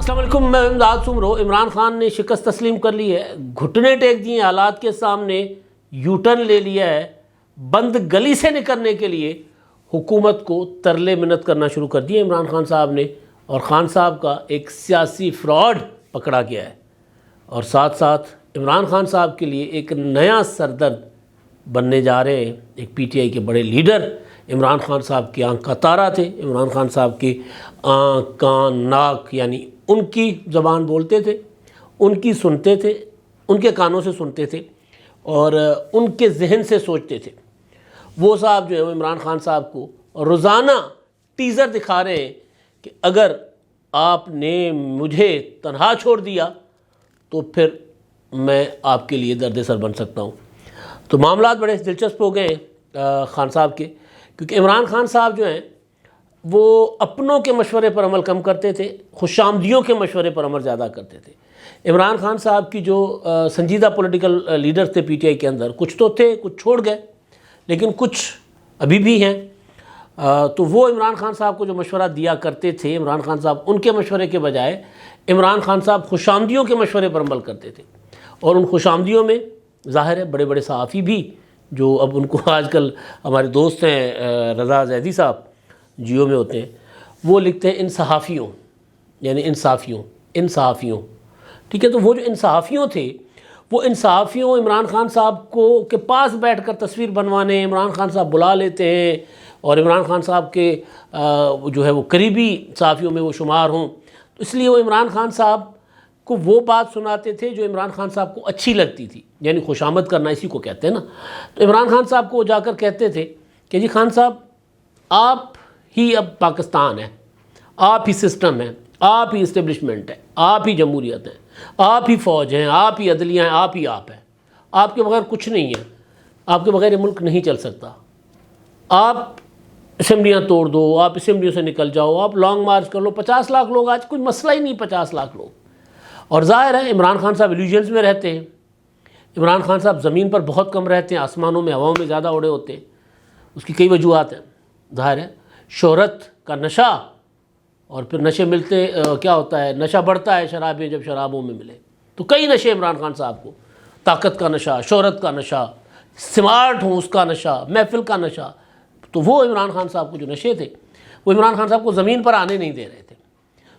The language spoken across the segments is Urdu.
السلام علیکم، میں امداد سمرو۔ عمران خان نے شکست تسلیم کر لی ہے، گھٹنے ٹیک دیے حالات کے سامنے، یو ٹرن لے لیا ہے، بند گلی سے نکلنے کے لیے حکومت کو ترلے منت کرنا شروع کر دیے عمران خان صاحب نے، اور خان صاحب کا ایک سیاسی فراڈ پکڑا گیا ہے، اور ساتھ ساتھ عمران خان صاحب کے لیے ایک نیا سردرد بننے جا رہے ہیں۔ ایک پی ٹی آئی کے بڑے لیڈر عمران خان صاحب کی آنکھ کا تارا تھے، عمران خان صاحب کی آنکھ، کان، ناک، یعنی ان کی زبان بولتے تھے، ان کی سنتے تھے، ان کے کانوں سے سنتے تھے اور ان کے ذہن سے سوچتے تھے۔ وہ صاحب جو ہے عمران خان صاحب کو روزانہ ٹیزر دکھا رہے ہیں کہ اگر آپ نے مجھے تنہا چھوڑ دیا تو پھر میں آپ کے لیے درد سر بن سکتا ہوں۔ تو معاملات بڑے دلچسپ ہو گئے ہیں خان صاحب کے، کیونکہ عمران خان صاحب جو ہیں وہ اپنوں کے مشورے پر عمل کم کرتے تھے، خوش آمدیوں کے مشورے پر عمل زیادہ کرتے تھے۔ عمران خان صاحب کی جو سنجیدہ پولیٹیکل لیڈر تھے پی ٹی آئی کے اندر، کچھ تو تھے، کچھ چھوڑ گئے، لیکن کچھ ابھی بھی ہیں۔ تو وہ عمران خان صاحب کو جو مشورہ دیا کرتے تھے، عمران خان صاحب ان کے مشورے کے بجائے عمران خان صاحب خوش آمدیوں کے مشورے پر عمل کرتے تھے، اور ان خوش آمدیوں میں ظاہر ہے بڑے بڑے صحافی بھی، جو اب ان کو آج کل ہمارے دوست ہیں رضا زیدی صاحب جیو میں ہوتے ہیں، وہ لکھتے ہیں ان صحافیوں، یعنی انصحافیوں، ٹھیک ہے۔ تو وہ جو انصحافیوں تھے، وہ انصحافیوں عمران خان صاحب کو کے پاس بیٹھ کر تصویر بنوانے عمران خان صاحب بلا لیتے ہیں، اور عمران خان صاحب کے جو ہے وہ قریبی صحافیوں میں وہ شمار ہوں، تو اس لیے وہ عمران خان صاحب کو وہ بات سناتے تھے جو عمران خان صاحب کو اچھی لگتی تھی، یعنی خوشامد کرنا اسی کو کہتے ہیں نا۔ تو عمران خان صاحب کو وہ جا کر کہتے تھے کہ جی خان صاحب، آپ ہی اب پاکستان ہے، آپ ہی سسٹم ہے، آپ ہی اسٹیبلشمنٹ ہے، آپ ہی جمہوریت ہے، آپ ہی فوج ہیں، آپ ہی عدلیہ ہیں، آپ ہی آپ ہیں، آپ کے بغیر کچھ نہیں ہے، آپ کے بغیر یہ ملک نہیں چل سکتا۔ آپ اسمبلیاں توڑ دو، آپ اسمبلیوں سے نکل جاؤ، آپ لانگ مارچ کر لو، 50 لاکھ لوگ، آج کوئی مسئلہ ہی نہیں 50 لاکھ لوگ۔ اور ظاہر ہے عمران خان صاحب ایلیوژنز میں رہتے ہیں، عمران خان صاحب زمین پر بہت کم رہتے ہیں، آسمانوں میں، ہواؤں میں زیادہ اڑے ہوتے ہیں۔ اس کی کئی وجوہات ہیں، ظاہر ہے شہرت کا نشہ، اور پھر نشے ملتے کیا ہوتا ہے، نشہ بڑھتا ہے شرابیں جب شرابوں میں ملے، تو کئی نشے عمران خان صاحب کو، طاقت کا نشہ، شہرت کا نشہ، سمارٹ ہوں اس کا نشہ، محفل کا نشہ۔ تو وہ عمران خان صاحب کو جو نشے تھے، وہ عمران خان صاحب کو زمین پر آنے نہیں دے رہے تھے۔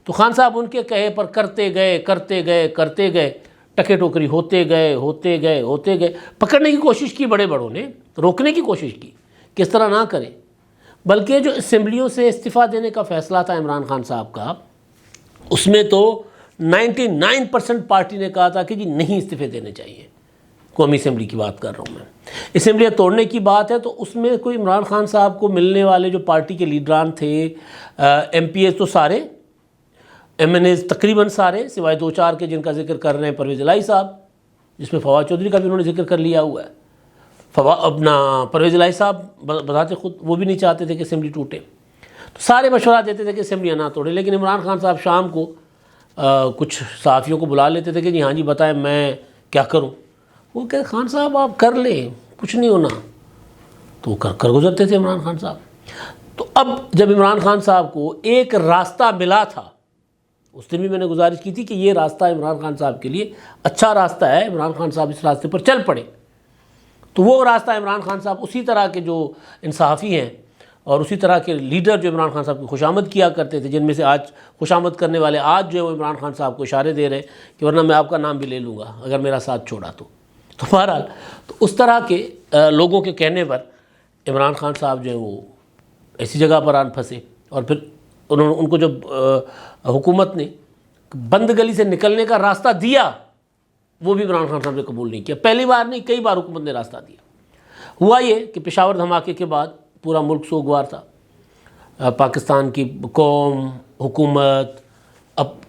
تو خان صاحب ان کے کہے پر کرتے گئے، ٹکے ٹوکری ہوتے گئے، پکڑنے کی کوشش کی بڑے بڑوں نے، روکنے کی کوشش کی کہ اس طرح نہ کریں، بلکہ جو اسمبلیوں سے استعفیٰ دینے کا فیصلہ تھا عمران خان صاحب کا، اس میں تو 99% پارٹی نے کہا تھا کہ جی نہیں استعفے دینے چاہیے۔ قومی اسمبلی کی بات کر رہا ہوں میں، اسمبلیاں توڑنے کی بات ہے، تو اس میں کوئی عمران خان صاحب کو ملنے والے جو پارٹی کے لیڈران تھے، ایم پی ایز تو سارے، ایم این ایز تقریباً سارے، سوائے 2-4 کے جن کا ذکر کر رہے ہیں، پرویز الہی صاحب، جس میں فواد چودھری کا بھی انہوں نے ذکر کر لیا ہوا ہے۔ اپنا پرویز الہی صاحب بذات خود وہ بھی نہیں چاہتے تھے کہ اسمبلی ٹوٹے، تو سارے مشورہ دیتے تھے کہ اسمبلیاں نہ توڑے، لیکن عمران خان صاحب شام کو کچھ صحافیوں کو بلا لیتے تھے کہ جی ہاں جی بتائیں میں کیا کروں۔ وہ کہتے خان صاحب آپ کر لیں، کچھ نہیں ہونا، تو کر گزرتے تھے عمران خان صاحب۔ تو اب جب عمران خان صاحب کو ایک راستہ ملا تھا، اس دن بھی میں نے گزارش کی تھی کہ یہ راستہ عمران خان صاحب کے لیے اچھا راستہ ہے، عمران خان صاحب اس راستے پر چل پڑے، تو وہ راستہ عمران خان صاحب اسی طرح کے جو انصافی ہیں اور اسی طرح کے لیڈر جو عمران خان صاحب کی خوشامد کیا کرتے تھے، جن میں سے آج خوشامد کرنے والے آج جو ہے وہ عمران خان صاحب کو اشارے دے رہے ہیں کہ ورنہ میں آپ کا نام بھی لے لوں گا اگر میرا ساتھ چھوڑا تو بہرحال تو اس طرح کے لوگوں کے کہنے پر عمران خان صاحب جو ہیں وہ ایسی جگہ پر آن پھنسے، اور پھر ان کو جب حکومت نے بند گلی سے نکلنے کا راستہ دیا، وہ بھی عمران خان صاحب نے قبول نہیں کیا۔ پہلی بار نہیں، کئی بار حکومت نے راستہ دیا۔ ہوا یہ کہ پشاور دھماکے کے بعد پورا ملک سوگوار تھا، پاکستان کی قوم، حکومت،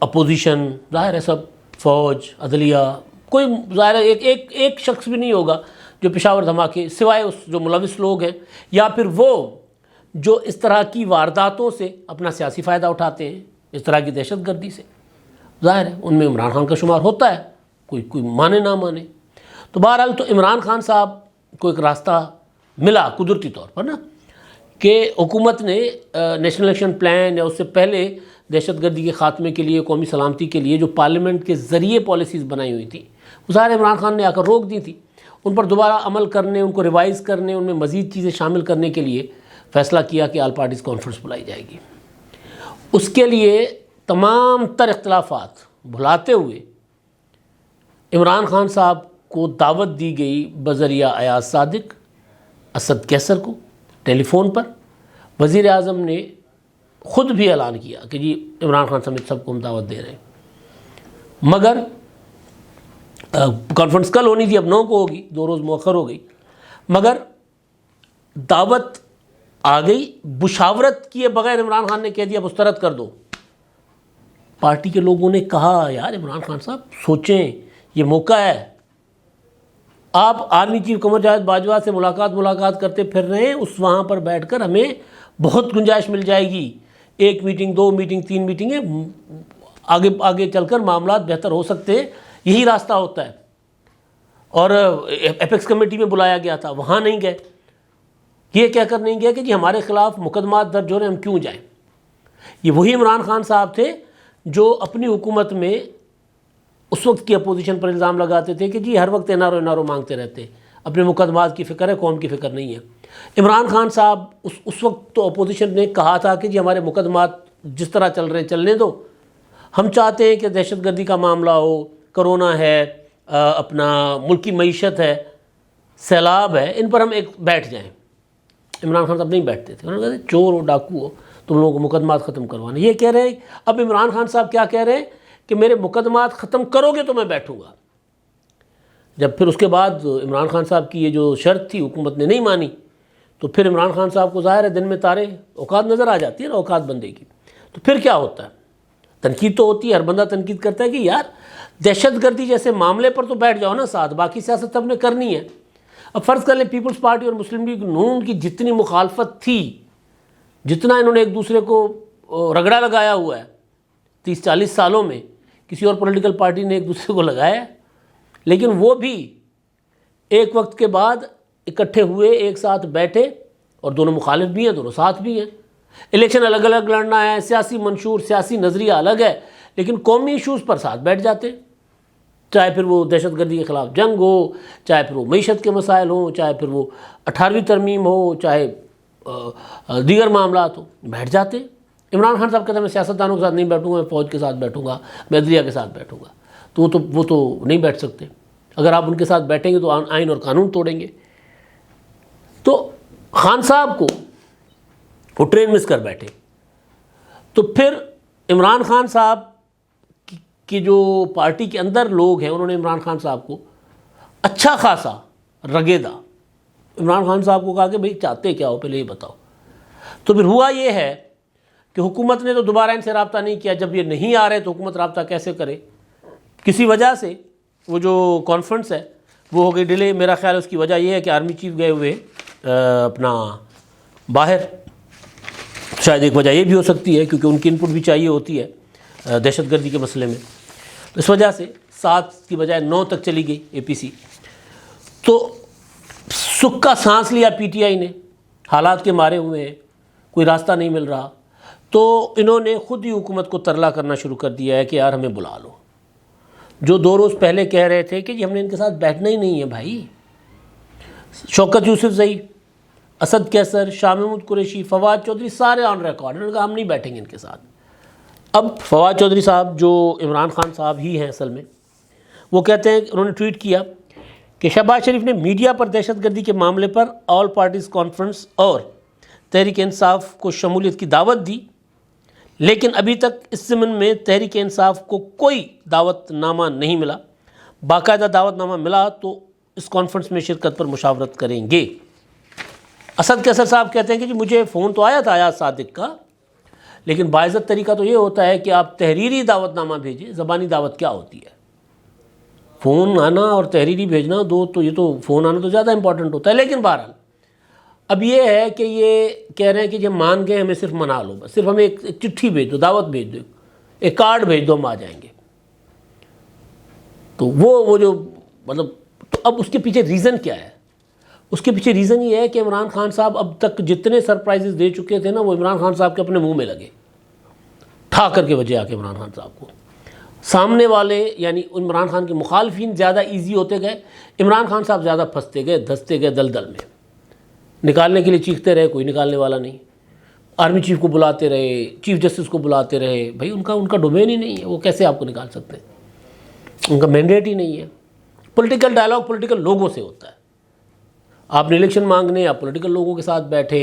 اپوزیشن، ظاہر ہے سب، فوج، عدلیہ، کوئی ظاہر ہے ایک شخص بھی نہیں ہوگا جو پشاور دھماکے، سوائے اس جو ملوث لوگ ہیں یا پھر وہ جو اس طرح کی وارداتوں سے اپنا سیاسی فائدہ اٹھاتے ہیں، اس طرح کی دہشت گردی سے، ظاہر ہے ان میں عمران خان کا شمار ہوتا ہے، کوئی مانے نہ مانے۔ تو بہرحال تو عمران خان صاحب کو ایک راستہ ملا قدرتی طور پر نا، کہ حکومت نے نیشنل ایکشن پلان یا اس سے پہلے دہشت گردی کے خاتمے کے لیے، قومی سلامتی کے لیے جو پارلیمنٹ کے ذریعے پالیسیز بنائی ہوئی تھیں، وہ سارے عمران خان نے آ کر روک دی تھی۔ ان پر دوبارہ عمل کرنے، ان کو ریوائز کرنے، ان میں مزید چیزیں شامل کرنے کے لیے فیصلہ کیا کہ آل پارٹیز کانفرنس بلائی جائے گی۔ اس کے لیے تمام تر اختلافات بھلاتے ہوئے عمران خان صاحب کو دعوت دی گئی بذریعہ ایاز صادق، اسد کیسر کو ٹیلی فون پر۔ وزیر اعظم نے خود بھی اعلان کیا کہ جی عمران خان سمیت سب کو ہم دعوت دے رہے ہیں، مگر کانفرنس کل ہونی تھی، اب 9 کو ہوگی، 2 روز مؤخر ہو گئی، مگر دعوت آ گئی۔ مشاورت کیے بغیر عمران خان نے کہہ دیا مسترد کر دو۔ پارٹی کے لوگوں نے کہا یار عمران خان صاحب سوچیں، یہ موقع ہے، آپ آرمی چیف قمر جاوید باجوہ سے ملاقات کرتے پھر رہے ہیں، اس وہاں پر بیٹھ کر ہمیں بہت گنجائش مل جائے گی، 1 میٹنگ 2 میٹنگ 3 میٹنگیں، آگے چل کر معاملات بہتر ہو سکتے ہیں، یہی راستہ ہوتا ہے۔ اور ایپیکس کمیٹی میں بلایا گیا تھا، وہاں نہیں گئے، یہ کہہ کر نہیں گئے کہ جی ہمارے خلاف مقدمات درج ہو رہے ہیں، ہم کیوں جائیں۔ یہ وہی عمران خان صاحب تھے جو اپنی حکومت میں اس وقت کی اپوزیشن پر الزام لگاتے تھے کہ جی ہر وقت این آر او مانگتے رہتے، اپنے مقدمات کی فکر ہے، قوم کی فکر نہیں ہے۔ عمران خان صاحب اس وقت تو اپوزیشن نے کہا تھا کہ جی ہمارے مقدمات جس طرح چل رہے ہیں چلنے دو، ہم چاہتے ہیں کہ دہشت گردی کا معاملہ ہو، کرونا ہے، اپنا ملکی معیشت ہے، سیلاب ہے، ان پر ہم ایک بیٹھ جائیں۔ عمران خان صاحب نہیں بیٹھتے تھے، انہوں نے کہا چور ہو، ڈاکو ہو، تم لوگوں کو مقدمات ختم کروانے۔ یہ کہہ رہے ہیں اب عمران خان صاحب کیا کہہ رہے ہیں کہ میرے مقدمات ختم کرو گے تو میں بیٹھوں گا۔ جب پھر اس کے بعد عمران خان صاحب کی یہ جو شرط تھی حکومت نے نہیں مانی، تو پھر عمران خان صاحب کو ظاہر ہے دن میں تارے اوقات نظر آ جاتی ہے نا، اوقات بندے کی۔ تو پھر کیا ہوتا ہے، تنقید تو ہوتی ہے، ہر بندہ تنقید کرتا ہے کہ یار دہشت گردی جیسے معاملے پر تو بیٹھ جاؤ نا ساتھ، باقی سیاست ہم نے کرنی ہے۔ اب فرض کر لیں پیپلز پارٹی اور مسلم لیگ نون کی جتنی مخالفت تھی، جتنا انہوں نے ایک دوسرے کو رگڑا لگایا ہوا ہے 30-40 سالوں میں، کسی اور پولیٹیکل پارٹی نے ایک دوسرے کو لگایا ہے، لیکن وہ بھی ایک وقت کے بعد اکٹھے ہوئے، ایک ساتھ بیٹھے، اور دونوں مخالف بھی ہیں، دونوں ساتھ بھی ہیں۔ الیکشن الگ الگ لڑنا ہے، سیاسی منشور، سیاسی نظریہ الگ ہے، لیکن قومی ایشوز پر ساتھ بیٹھ جاتے، چاہے پھر وہ دہشت گردی کے خلاف جنگ ہو، چاہے پھر وہ معیشت کے مسائل ہوں، چاہے پھر وہ 18ویں ترمیم ہو، چاہے دیگر معاملات ہوں، بیٹھ جاتے۔ عمران خان صاحب کہتے ہیں میں سیاستدانوں کے ساتھ نہیں بیٹھوں گا، میں فوج کے ساتھ بیٹھوں گا، میں عدلیہ کے ساتھ بیٹھوں گا۔ تو وہ تو نہیں بیٹھ سکتے، اگر آپ ان کے ساتھ بیٹھیں گے تو آئین اور قانون توڑیں گے۔ تو خان صاحب کو وہ ٹرین مس کر بیٹھے۔ تو پھر عمران خان صاحب کی جو پارٹی کے اندر لوگ ہیں، انہوں نے عمران خان صاحب کو اچھا خاصا رگیدا، عمران خان صاحب کو کہا کہ بھئی چاہتے کیا ہو پہلے یہ بتاؤ۔ تو پھر ہوا یہ ہے کہ حکومت نے تو دوبارہ ان سے رابطہ نہیں کیا، جب یہ نہیں آ رہے تو حکومت رابطہ کیسے کرے؟ کسی وجہ سے وہ جو کانفرنس ہے وہ ہو گئی ڈیلے۔ میرا خیال ہے اس کی وجہ یہ ہے کہ آرمی چیف گئے ہوئے اپنا باہر، شاید ایک وجہ یہ بھی ہو سکتی ہے کیونکہ ان کی انپٹ بھی چاہیے ہوتی ہے دہشت گردی کے مسئلے میں، اس وجہ سے 7 کی بجائے 9 تک چلی گئی اے پی سی۔ تو سکھ کا سانس لیا پی ٹی آئی نے، حالات کے مارے ہوئے ہیں، کوئی راستہ نہیں مل رہا، تو انہوں نے خود ہی حکومت کو ترلا کرنا شروع کر دیا ہے کہ یار ہمیں بلا لو۔ جو 2 روز پہلے کہہ رہے تھے کہ جی ہم نے ان کے ساتھ بیٹھنا ہی نہیں ہے بھائی، شوکت یوسف زئی، اسد کیسر، شاہ محمود قریشی، فواد چودھری، سارے آن ریکارڈ، انہوں نے کہا ہم نہیں بیٹھیں گے ان کے ساتھ۔ اب فواد چودھری صاحب جو عمران خان صاحب ہی ہیں اصل میں، وہ کہتے ہیں، انہوں نے ٹویٹ کیا کہ شہباز شریف نے میڈیا پر دہشت گردی کے معاملے پر آل پارٹیز کانفرنس اور تحریک انصاف کو شمولیت کی دعوت دی، لیکن ابھی تک اس ضمن میں تحریک انصاف کو کوئی دعوت نامہ نہیں ملا، باقاعدہ دعوت نامہ ملا تو اس کانفرنس میں شرکت پر مشاورت کریں گے۔ اسد کیسر صاحب کہتے ہیں کہ جی مجھے فون تو آیا تھا ایاز صادق کا، لیکن باعزت طریقہ تو یہ ہوتا ہے کہ آپ تحریری دعوت نامہ بھیجیں، زبانی دعوت کیا ہوتی ہے؟ فون آنا اور تحریری بھیجنا دو، تو یہ تو فون آنا تو زیادہ امپورٹنٹ ہوتا ہے۔ لیکن بہرحال اب یہ ہے کہ یہ کہہ رہے ہیں کہ جب مان گئے ہمیں صرف منا لو، بس صرف ہمیں ایک چٹھی بھیج دو، دعوت بھیج دو، ایک کارڈ بھیج دو، ہم آ جائیں گے۔ تو وہ جو مطلب، تو اب اس کے پیچھے ریزن کیا ہے؟ اس کے پیچھے ریزن یہ ہے کہ عمران خان صاحب اب تک جتنے سرپرائزز دے چکے تھے نا، وہ عمران خان صاحب کے اپنے منہ میں لگے۔ ٹھا کر کے بجے آ کے عمران خان صاحب کو. سامنے والے یعنی عمران خان کے مخالفین زیادہ ایزی ہوتے گئے، عمران خان صاحب زیادہ پھنستے گئے، دھستے گئے دلدل میں. نکالنے کے لیے چیختے رہے، کوئی نکالنے والا نہیں. آرمی چیف کو بلاتے رہے، چیف جسٹس کو بلاتے رہے، بھائی ان کا ڈومین ہی نہیں ہے، وہ کیسے آپ کو نکال سکتے ہیں؟ ان کا مینڈیٹ ہی نہیں ہے. پولیٹیکل ڈائلاگ پولیٹیکل لوگوں سے ہوتا ہے. آپ نے الیکشن مانگنے، آپ پولیٹیکل لوگوں کے ساتھ بیٹھے.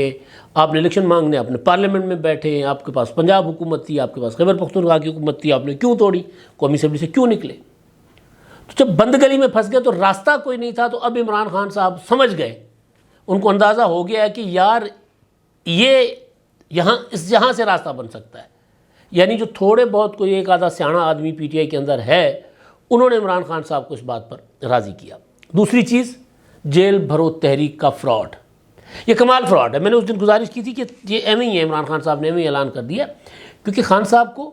آپ نے الیکشن مانگنے اپنے پارلیمنٹ میں بیٹھے. آپ کے پاس پنجاب حکومت تھی، آپ کے پاس خیبر پختونخوا کی حکومت تھی، آپ نے کیوں توڑی؟ قومی اسمبلی سے کیوں نکلے؟ تو جب بند گلی میں پھنس گئے تو راستہ کوئی نہیں تھا. تو اب عمران خان صاحب سمجھ گئے، ان کو اندازہ ہو گیا ہے کہ یار یہ یہاں سے راستہ بن سکتا ہے. یعنی جو تھوڑے بہت کوئی ایک آدھا سیاںا آدمی پی ٹی آئی کے اندر ہے، انہوں نے عمران خان صاحب کو اس بات پر راضی کیا. دوسری چیز، جیل بھرو تحریک کا فراڈ. یہ کمال فراڈ ہے. میں نے اس دن گزارش کی تھی کہ یہ ایم ہی ہے، عمران خان صاحب نے ایم ہی اعلان کر دیا، کیونکہ خان صاحب کو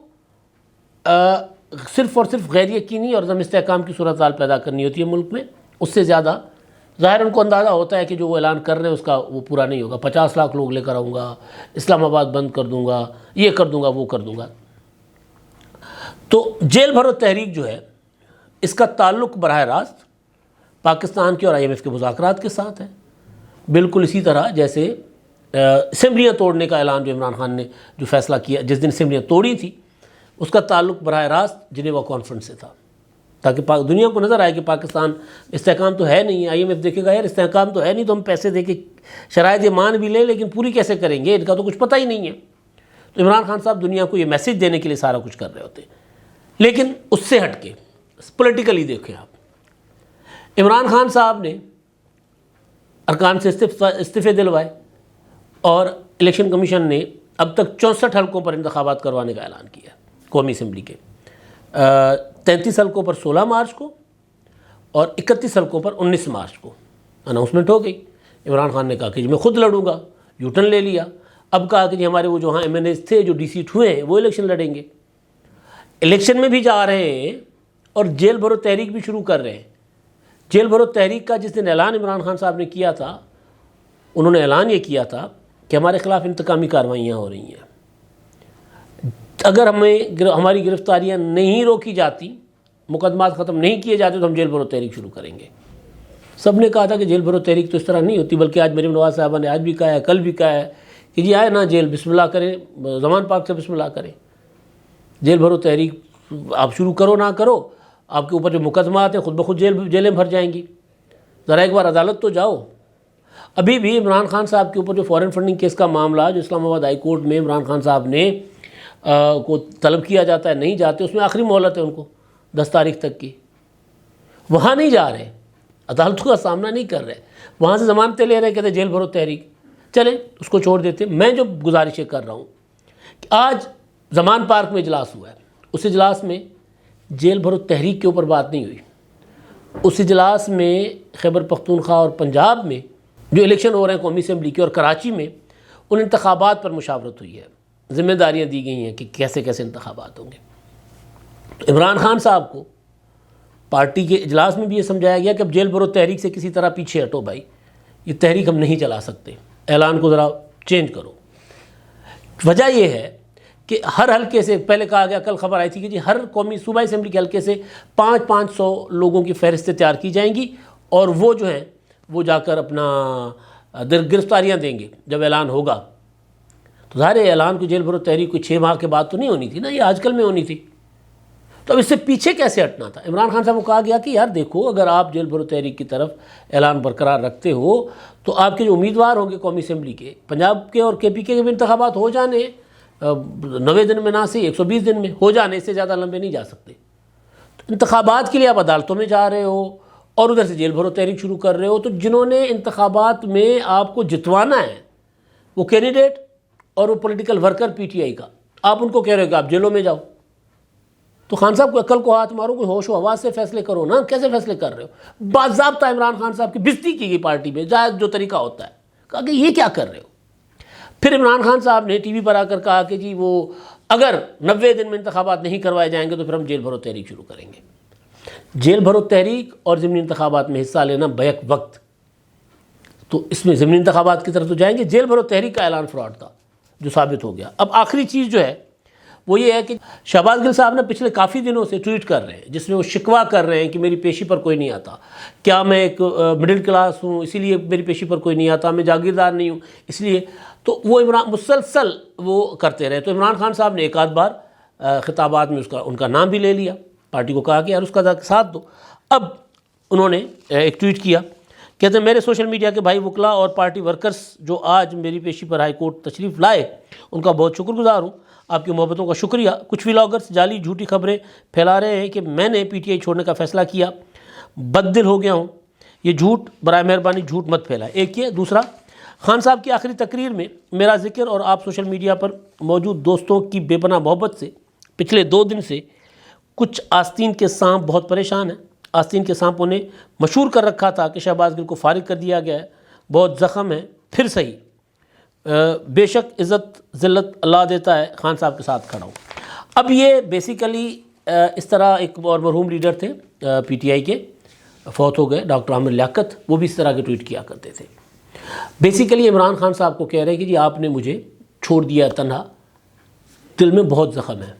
صرف اور صرف غیر یقینی اور عدم استحکام کی صورتحال پیدا کرنی ہوتی ہے ملک میں. اس سے زیادہ ظاہر ان کو اندازہ ہوتا ہے کہ جو وہ اعلان کر رہے ہیں اس کا وہ پورا نہیں ہوگا. 50 لاکھ لوگ لے کر آؤں گا، اسلام آباد بند کر دوں گا، یہ کر دوں گا، وہ کر دوں گا. تو جیل بھرو تحریک جو ہے، اس کا تعلق براہ راست پاکستان کے اور آئی ایم ایف کے مذاکرات کے ساتھ ہے. بالکل اسی طرح جیسے اسمبلیاں توڑنے کا اعلان جو عمران خان نے جو فیصلہ کیا، جس دن اسمبلیاں توڑی تھی، اس کا تعلق براہ راست جنیوا کانفرنس سے تھا، تاکہ دنیا کو نظر آئے کہ پاکستان استحکام تو ہے نہیں. آئی ایم ایف دیکھے گا یار استحکام تو ہے نہیں، تو ہم پیسے دے کے شرائط مان بھی لیں لیکن پوری کیسے کریں گے، ان کا تو کچھ پتہ ہی نہیں ہے. تو عمران خان صاحب دنیا کو یہ میسیج دینے کے لیے سارا کچھ کر رہے ہوتے ہیں. لیکن اس سے ہٹ کے پولیٹیکلی دیکھیں آپ، عمران خان صاحب نے ارکان سے استعفے دلوائے اور الیکشن کمیشن نے اب تک 64 حلقوں پر انتخابات کروانے کا اعلان کیا قومی اسمبلی کے. 33 حلقوں پر 16 مارچ کو اور 31 حلقوں پر 19 مارچ کو اناؤنسمنٹ ہو گئی. عمران خان نے کہا کہ جی میں خود لڑوں گا، یو ٹرن لے لیا. اب کہا کہ جی ہمارے وہ جو ہاں ایم این ایز تھے جو ڈی سیٹ ہوئے ہیں وہ الیکشن لڑیں گے. الیکشن میں بھی جا رہے ہیں اور جیل بھرو تحریک بھی شروع کر رہے ہیں. جیل بھرو تحریک کا جس دن اعلان عمران خان صاحب نے کیا تھا، انہوں نے اعلان یہ کیا تھا کہ ہمارے خلاف انتقامی کارروائیاں ہو رہی ہیں، اگر ہماری گرفتاریاں نہیں روکی جاتی، مقدمات ختم نہیں کیے جاتے تو ہم جیل بھرو تحریک شروع کریں گے. سب نے کہا تھا کہ جیل بھرو تحریک تو اس طرح نہیں ہوتی، بلکہ آج مریم نواز صاحبہ نے آج بھی کہا ہے، کل بھی کہا ہے کہ جی آئے نا جیل بسم اللہ کریں، زمان پاک سے بسم اللہ کریں. جیل بھرو تحریک آپ شروع کرو نہ کرو، آپ کے اوپر جو مقدمات ہیں خود بخود جیلیں بھر جائیں گی. ذرا ایک بار عدالت تو جاؤ. ابھی بھی عمران خان صاحب کے اوپر جو فارن فنڈنگ کیس کا معاملہ جو اسلام آباد ہائی کورٹ میں عمران خان صاحب نے کو طلب کیا جاتا ہے، نہیں جاتے، اس میں آخری مہلت ہے ان کو 10 تاریخ تک کی. وہاں نہیں جا رہے، عدالتوں کا سامنا نہیں کر رہے، وہاں سے ضمانتیں لے رہے، کہتے جیل بھرو تحریک. چلیں اس کو چھوڑ دیتے. میں جو گزارشیں کر رہا ہوں کہ آج زمان پارک میں اجلاس ہوا ہے، اس اجلاس میں جیل بھرو تحریک کے اوپر بات نہیں ہوئی. اس اجلاس میں خیبر پختونخوا اور پنجاب میں جو الیکشن ہو رہے ہیں قومی اسمبلی کے اور کراچی میں ان انتخابات پر مشاورت ہوئی ہے، ذمہ داریاں دی گئی ہیں کہ کیسے کیسے انتخابات ہوں گے. تو عمران خان صاحب کو پارٹی کے اجلاس میں بھی یہ سمجھایا گیا کہ اب جیل بھرو تحریک سے کسی طرح پیچھے ہٹو بھائی، یہ تحریک ہم نہیں چلا سکتے، اعلان کو ذرا چینج کرو. وجہ یہ ہے کہ ہر حلقے سے پہلے کہا گیا، کل خبر آئی تھی کہ جی ہر قومی صوبائی اسمبلی کے حلقے سے 500 لوگوں کی فہرستیں تیار کی جائیں گی اور وہ جو ہیں وہ جا کر اپنا گرفتاریاں دیں گے جب اعلان ہوگا. تو ظاہر اعلان کو جیل بھرو تحریک کوئی 6 ماہ کے بعد تو نہیں ہونی تھی نا، یہ آج کل میں ہونی تھی. تو اب اس سے پیچھے کیسے ہٹنا تھا؟ عمران خان صاحب کو کہا گیا کہ یار دیکھو، اگر آپ جیل بھرو تحریک کی طرف اعلان برقرار رکھتے ہو تو آپ کے جو امیدوار ہوں گے قومی اسمبلی کے، پنجاب کے اور کے پی کے بھی انتخابات ہو جانے 90 دن میں نہ سے 120 دن میں ہو جانے، اس سے زیادہ لمبے نہیں جا سکتے. تو انتخابات کے لیے آپ عدالتوں میں جا رہے ہو اور ادھر سے جیل بھرو تحریک شروع کر رہے ہو. تو جنہوں نے انتخابات میں آپ کو جتوانا ہے وہ کینڈیڈیٹ اور وہ political worker P T I کا، آپ ان کو کہہ رہے ہو کہ آپ جیلوں میں جاؤ. تو خان صاحب کو عقل کو ہاتھ مارو، کوئی ہوش و حواس سے فیصلے کرو نا. کیسے فیصلے کر رہے ہو؟ باضابطہ عمران خان صاحب کی بےزتی کی گئی پارٹی میں، جائز جو طریقہ ہوتا ہے. کہا کہ یہ کیا کر رہے ہو؟ پھر عمران خان صاحب نے ٹی وی پر آ کر کہا کہ جی وہ اگر 90 دن میں انتخابات نہیں کروائے جائیں گے تو پھر ہم جیل بھرو تحریک شروع کریں گے. جیل بھرو تحریک اور ضمنی انتخابات میں حصہ لینا بیک وقت. تو اس میں ضمنی انتخابات کی طرف تو جائیں گے، جیل بھرو تحریک کا اعلان فراڈ تھا جو ثابت ہو گیا. اب آخری چیز جو ہے وہ یہ ہے کہ شہباز گل صاحب نے پچھلے کافی دنوں سے ٹویٹ کر رہے ہیں جس میں وہ شکوہ کر رہے ہیں کہ میری پیشی پر کوئی نہیں آتا، کیا میں ایک مڈل کلاس ہوں اسی لیے میری پیشی پر کوئی نہیں آتا، میں جاگیردار نہیں ہوں اس لیے. تو وہ عمران مسلسل وہ کرتے رہے. تو عمران خان صاحب نے ایک آدھ بار خطابات میں ان کا نام بھی لے لیا، پارٹی کو کہا کہ یار اس کا ساتھ دو. اب انہوں نے ایک ٹویٹ کیا، کہتے ہیں میرے سوشل میڈیا کے بھائی وکلا اور پارٹی ورکرز جو آج میری پیشی پر ہائی کورٹ تشریف لائے ان کا بہت شکر گزار ہوں. آپ کی محبتوں کا شکریہ. کچھ ولاگرز جعلی جھوٹی خبریں پھیلا رہے ہیں کہ میں نے پی ٹی آئی چھوڑنے کا فیصلہ کیا، بد دل ہو گیا ہوں. یہ جھوٹ، برائے مہربانی جھوٹ مت پھیلائیں. ایک یہ. دوسرا، خان صاحب کی آخری تقریر میں میرا ذکر اور آپ سوشل میڈیا پر موجود دوستوں کی بے پناہ محبت سے پچھلے 2 دن سے کچھ آستین کے سانپ بہت پریشان ہیں. آستین کے سانپوں نے مشہور کر رکھا تھا کہ شہباز گل کو فارغ کر دیا گیا ہے، بہت زخم ہے. پھر صحیح، بے شک عزت ذلت اللہ دیتا ہے، خان صاحب کے ساتھ کھڑا ہوں. اب یہ بیسیکلی اس طرح ایک اور مرحوم لیڈر تھے پی ٹی آئی کے، فوت ہو گئے، ڈاکٹر عامر لیاقت، وہ بھی اس طرح کے ٹویٹ کیا کرتے تھے. بیسیکلی عمران خان صاحب کو کہہ رہے ہیں کہ جی آپ نے مجھے چھوڑ دیا تنہا، دل میں بہت زخم ہے،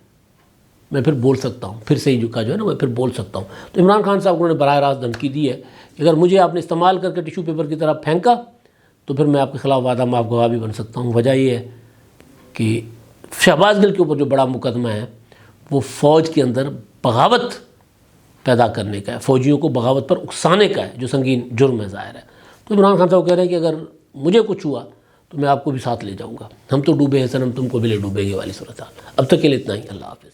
میں پھر بول سکتا ہوں، پھر صحیح کا جو ہے نا میں پھر بول سکتا ہوں. تو عمران خان صاحب کو انہوں نے براہ راست دھمکی دی ہے کہ اگر مجھے آپ نے استعمال کر کے ٹیشو پیپر کی طرح پھینکا تو پھر میں آپ کے خلاف وعدہ معاف گواہ بھی بن سکتا ہوں. وجہ یہ ہے کہ شہباز گل کے اوپر جو بڑا مقدمہ ہے وہ فوج کے اندر بغاوت پیدا کرنے کا ہے، فوجیوں کو بغاوت پر اکسانے کا ہے، جو سنگین جرم ہے ظاہر ہے. تو عمران خان صاحب کہہ رہے ہیں کہ اگر مجھے کچھ ہوا تو میں آپ کو بھی ساتھ لے جاؤں گا، ہم تو ڈوبے ہیں صنم تم کو بھی لے ڈوبیں گے والی صورتحال. اب تک کے لیے اتنا ہی. اللہ حافظ.